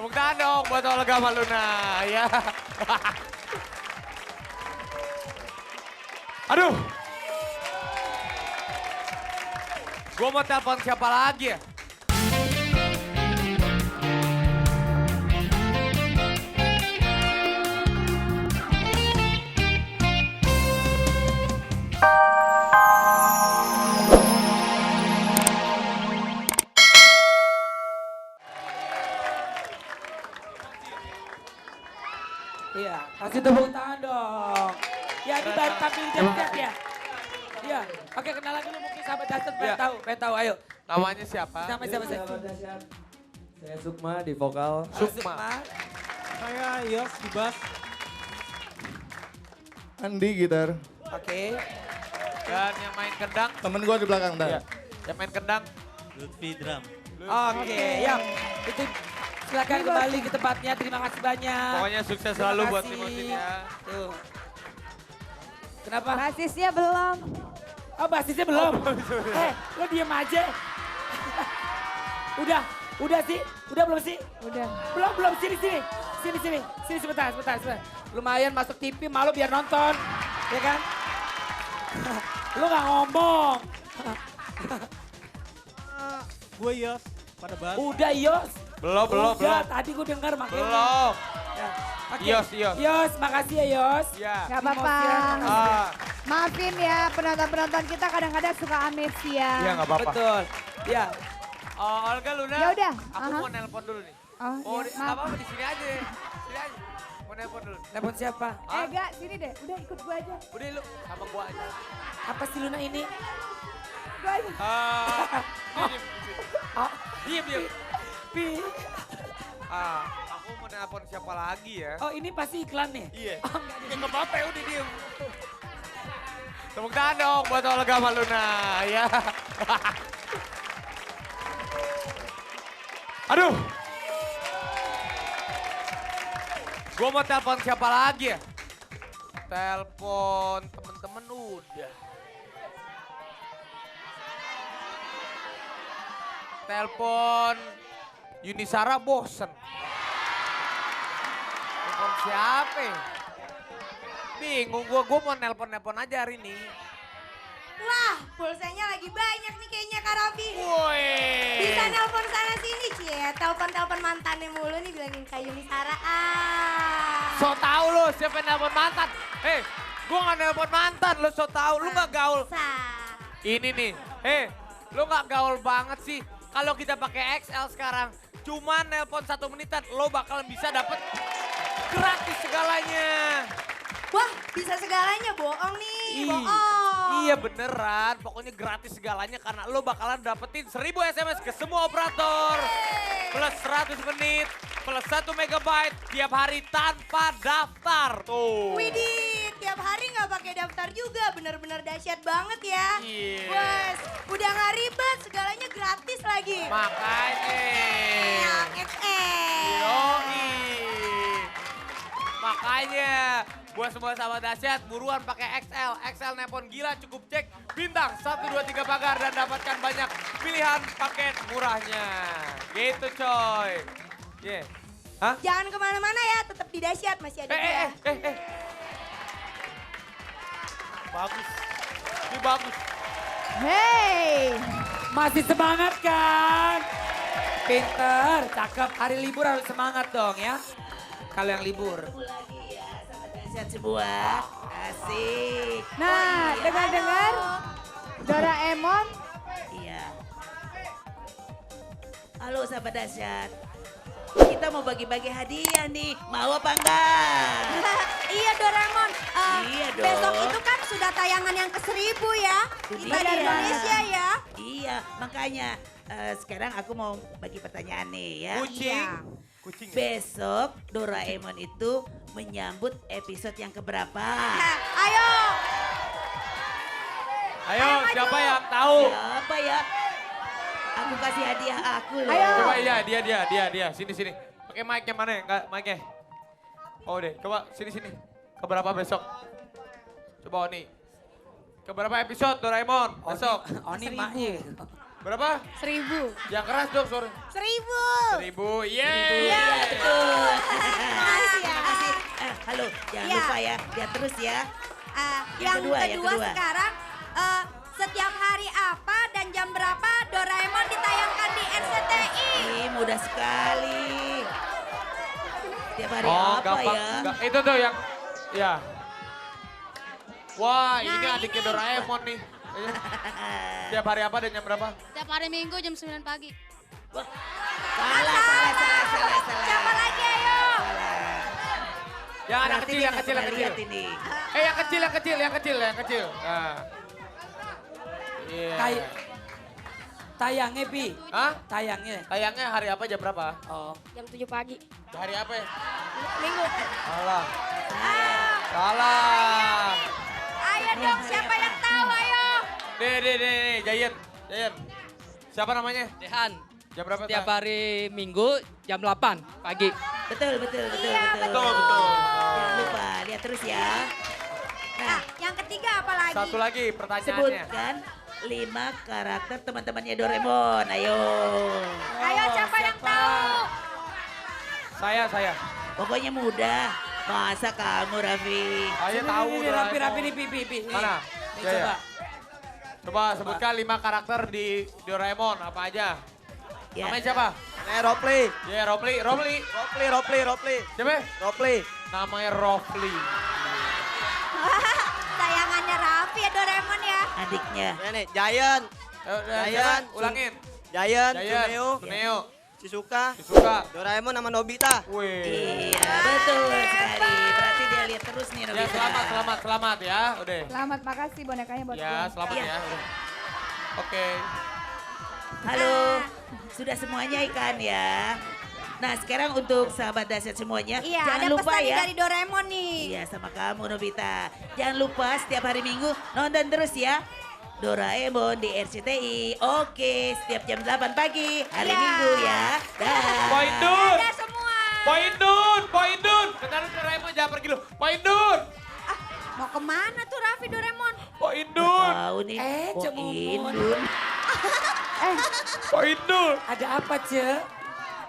Tepuk tangan dong buat Olga Maluna ya. Aduh. Gue mau telepon siapa lagi ya? Iya, kasih tepuk tangan dong. Ya, ini baru tampil siap ya. Iya, oke kenalan dulu mungkin sahabat Dustin pengen tahu, ayo. Namanya siapa? Nama siapa sih? Saya Sukma di vokal. Sukma. Saya Yos di bass. Andi gitar. Oke. Dan yang main kendang? Temen gua di belakang dah. Iya. Yang main kendang? Lutfi drum. Oke, ya. Itu silakan kembali ke tempatnya. Terima kasih banyak. Pokoknya sukses selalu buat tim ya. Tuh. Kenapa? Basisnya belum. Oh, basisnya belum. Lo diem aja. Udah sih? Udah belum sih? Udah. Belum, sini. Sini sebentar. Lumayan masuk TV, malu biar nonton. Ya kan? Lu gak ngomong. Gue Yos pada bass. Udah Yos. Belum. Udah, tadi gue dengar makanya. Belum. Ya. Oke. Yos. Yos, makasih ya Yos. Ya. Gak apa-apa. Ah, Maafin ya penonton-penonton kita kadang-kadang suka amnesia. iya nggak apa-apa. Betul. Ya. Oh, Olga Luna. Ya udah, Aku aha. mau nelpon dulu nih. Oh, Oh, ya, apa maaf. apa di sini aja. Sini aja. Mau nelpon dulu. Telepon siapa? Gak, sini deh. Udah ikut gue aja. Udah lu sama gua aja. Apa sih Luna ini? Gue aja. Diam. Pi. Aku mau nelpon siapa lagi ya? Oh ini pasti iklan nih? Iya. Oh enggak Ya nggak apa-apa udah diem. Tepuk tangan dong buat Olga Maluna ya. Aduh. Gue mau telepon siapa lagi ya? Telepon temen-temen udah. Telepon Yunisara bosen. Telepon siapa ya? Bingung gue mau nelpon-nelpon aja hari ini. Wah, pulsanya lagi banyak nih kayaknya Kak Raffi. Woi. Bisa nelpon sana sini, Cie. Telepon-telepon mantannya mulu nih bilangin Kak Yunisara. So tau lo siapa yang nelpon mantan. Gue gak nelpon mantan, lo so tau. Lo gak gaul. Ini nih, lo gak gaul banget sih. Kalau kita pakai XL sekarang, cuman nelpon 1 menitan, lo bakalan bisa dapet gratis segalanya. Wah, bisa segalanya bohong nih, bohong. Iya beneran, pokoknya gratis segalanya karena lo bakalan dapetin 1000 SMS ke semua operator. Plus 100 menit, plus 1 megabyte tiap hari tanpa daftar. Tuh. Widih, tiap hari nggak pakai daftar juga, bener-bener dahsyat banget ya. Iya. Wes, udah nggak ribet, segalanya gratis lagi. Makanya. XL. Yoi. Makanya buat semua sahabat dahsyat buruan pakai XL. XL Nepon gila, cukup cek bintang 1, 2, 3 pagar dan dapatkan banyak pilihan paket murahnya. Gitu coy. Yeah. Hah? Jangan kemana-mana ya, tetap di dahsyat masih ada dia. Bagus. Ini bagus. Hey. Masih semangat kan? Pinter, cakep. Hari libur harus semangat dong ya. Kalau yang libur. Lagi ya, sama dahsyat semua. Asik. Nah, dengar-dengar Doraemon. Iya. Halo sahabat dahsyat. Kita mau bagi-bagi hadiah nih. Mau apa enggak? Iya Doraemon, Iya dong. besok itu kan sudah tayangan yang ke-1000 ya. Kita di Iya. Indonesia ya. Iya, makanya sekarang aku mau bagi pertanyaan nih ya. Kucing. Kucing. ya? Besok Doraemon itu menyambut episode yang keberapa? Nah, ayo. Ayo, siapa yang tahu? Siapa ya? Aku kasih hadiah aku loh. Ayo. Coba iya, dia. Sini. Pakai mic-nya mana ya? Enggak, mic-nya. Oh deh, coba sini. Keberapa besok? Coba Oni. Keberapa episode Doraemon besok? Oni maknya. Berapa? 1000. Yang keras dong, sorry. 1000. 1000, Iya, yeay. betul. Makasih ya. Halo, jangan Ya. lupa ya, lihat terus ya. Yang kedua, kedua, yang kedua. sekarang setiap hari apa dan jam berapa Doraemon ditayangkan di RCTI? Ih, mudah sekali. Tiap hari Oh, apa gampang. ya? Itu tuh yang, ya. Wah, Nah, ini adiknya ini. Doraemon nih. Tiap hari apa dan jam berapa? Tiap hari Minggu jam 9 pagi. Salah. Siapa lagi ayo? Yang anak Berarti kecil, dia yang nggak kecil, yang pernah kecil. lihat ini. Yang kecil, yang kecil, yang kecil, yang kecil. Nah. Iya. Tayangnya, Pi. Hah? Tayangnya. Tayangnya hari apa, jam berapa? Oh. Jam 7 pagi. Hari apa ya? Minggu. Salah. Salah. Ayo dong, siapa yang tahu ayo? Nih, Giant. Siapa namanya? Dehan. Jam berapa? Setiap Ta? hari Minggu jam 8 pagi. Betul. Iya, Betul. Jangan lupa, lihat terus ya. Nah, yang ketiga apa lagi? Satu lagi pertanyaannya. Sebutkan 5 karakter teman-temannya Doraemon. Ayo. Ayo siapa yang tahu? Saya. Pokoknya mudah. Masa kamu, Raffi? Saya tahu. Ini Doraemon. rapi nih, Pi. Nih. Mana? Nih, Ya, coba. ya. Coba sebutkan 5 karakter di Doraemon, apa aja? Ya. Namanya siapa? Ropli. Ya, Ropli. Ropli. Siapa? Ropli. Namanya Ropli. Sayangannya Raffi ya Doraemon ya. Adiknya. Ya nih, Giant. Siapa? Ulangin. Giant, Giant, Suneo, Suneo, Shizuka, Shizuka. Doraemon sama Nobita. Wih. Iya, betul sekali. Berarti dia lihat terus nih, Ya, Nobita. selamat ya. Udah. Selamat, makasih bonekanya buat Ya, gue. selamat Iya. ya. Udah. Oke. Halo, sudah semuanya ikan ya. Nah sekarang untuk sahabat dahsyat semuanya, Iya, jangan ada lupa pesan nih ya. dari Doraemon nih. Iya sama kamu Nobita. Jangan lupa setiap hari Minggu nonton terus ya. Doraemon di RCTI. Oke, setiap jam 8 pagi hari Iya. Minggu ya. Dah. Poin Dun. Ada semua. Poin Dun. Bentar Doraemon jangan pergi lu. Poin Dun. Mau kemana tuh Raffi Doraemon? Poin Dun. Tahu nih. Cemumun. Indun. Poin Dun. Ada apa, Ce?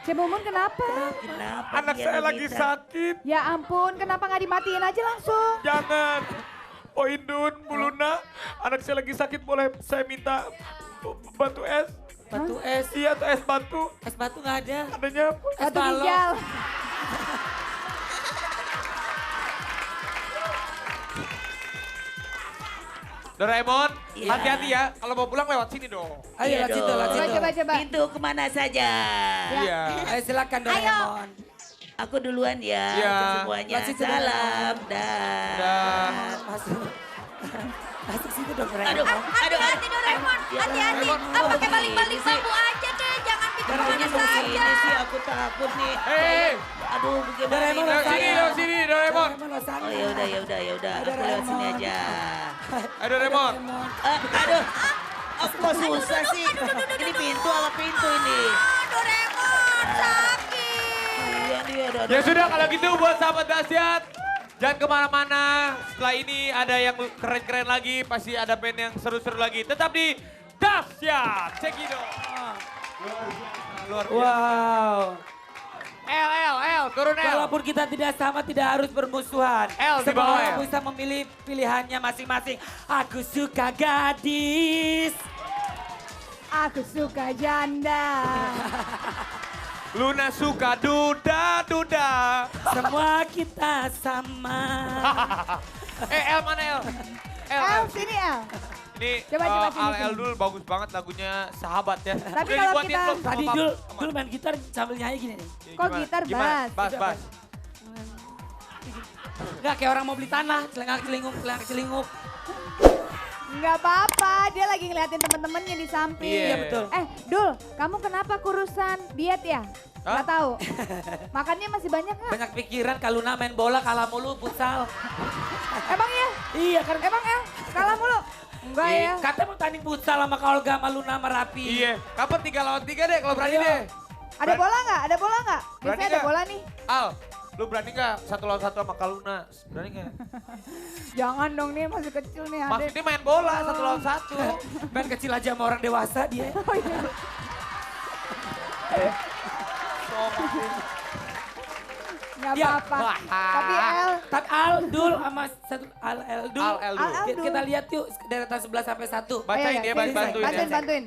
Cemumun kenapa? Kenapa Anak dia saya lagi Nobita? sakit. Ya ampun, kenapa nggak dimatiin aja langsung? Jangan. Poin Dun, Bu Luna. Anak saya lagi sakit, boleh saya minta batu es? Batu es. Iya, tuh es batu. Es batu nggak ada. Adanya apa? Es Batu balok. ginjal. Doraemon, Iya. hati-hati ya. Kalau mau pulang lewat sini dong. Ayo, Iya lewat situ, dong. lewat situ. Coba. Pintu kemana saja? Iya. Ayo silakan Doraemon. Aku duluan ya. Iya. Untuk semuanya. Lewat situ, Salam. Dah. Masuk. Masuk situ dong, Aduh, Doraemon. Hati-hati Doraemon, Ya, hati-hati. Doraemon, Pakai oh, balik-balik begini sih. bambu aja deh, jangan pintu Kenapa mana begini saja. sih? Aku takut nih. Hei. Aduh, bagaimana Doraemon, ini? Lewat sini, lewat sini, Doraemon. Doraemon lewat sana. Oh ya udah. Aku lewat sini aja. Ayo Doraemon. Aduh, aku kok susah sih. Ini pintu apa pintu ini? Doraemon, sakit. Iya dia ada. Ya sudah kalau gitu buat sahabat dahsyat. Jangan kemana-mana. Setelah ini ada yang keren-keren lagi. Pasti ada band yang seru-seru lagi. Tetap di Dahsyat. Cekido. Luar biasa. Wow. L, turun L. Walaupun kita tidak sama, tidak harus bermusuhan. L di Semua bawah orang L. bisa memilih pilihannya masing-masing. Aku suka gadis. Aku suka janda. Luna suka duda. Semua kita sama. L mana L? El, sini El. Ini Coba, Al sini. dulu bagus banget lagunya Sahabat ya. Tapi Udah kalau dibuatin kita- belum sama Tadi Papa? dul main gitar sambil nyanyi gini nih. Kok gitar, Gimana? bass? Bass. Enggak kayak orang mau beli tanah, celengak-celinguk. Nggak apa-apa, dia lagi ngeliatin temen-temennya di samping. Iya, betul. Dul, kamu kenapa kurusan diet ya? Hah? Nggak tahu. Makannya masih banyak nggak? Banyak pikiran kalau Luna main bola kalah mulu futsal. Emang ya? Iya kan. Emang El, kalah mulu? Enggak ya. Katanya mau tanding futsal sama Olga sama Luna sama Rapi. Iya, kapan 3 lawan 3 deh kalau berani Ayo. deh. Ada bola nggak? Ada bola nggak? Berani Biasanya ada nggak? bola nih. Al, Lu berani gak 1 lawan 1 sama Kaluna? Berani gak? Jangan dong nih masih kecil nih adek. Maksudnya main bola 1 lawan 1. Main kecil aja sama orang dewasa dia. Oh iya. Gak Ya, apa-apa. wah. Tapi El, Tapi Aldul sama satu Eldul. Eldul. Kita lihat yuk deretan 11 sampai 1. Bacain iya, ya, sini, bantuin bantuin, ya. bantuin.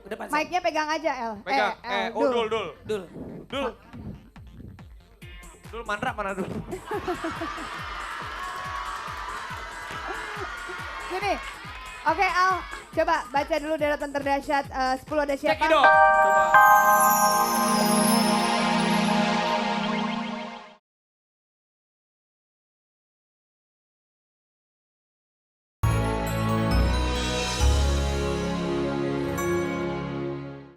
Udah pas. Mic-nya pegang aja El. Pegang. Dul. Dul. Dul. Dul, Mandra mana Dul? Sini. Oke Al, coba baca dulu deretan terdahsyat 10 ada siapa? Cekidot. Coba.